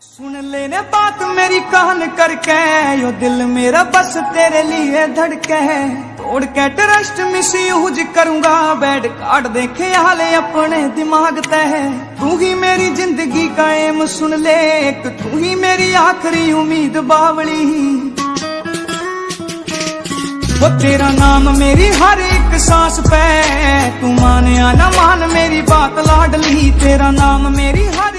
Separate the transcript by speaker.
Speaker 1: सुन लेने बात मेरी कान करके, यो दिल मेरा बस तेरे लिए धड़के है। तोड़ के ट्रस्ट मिस यूज करूंगा, बेड कार्ड देखे हाले अपने दिमाग तय। तू ही मेरी जिंदगी का एम सुन ले, एक तू ही मेरी आखिरी उम्मीद बावली। वो तेरा नाम मेरी हर एक सांस पे, तू मान या ना मान मेरी बात लाडली। तेरा नाम मेरी हर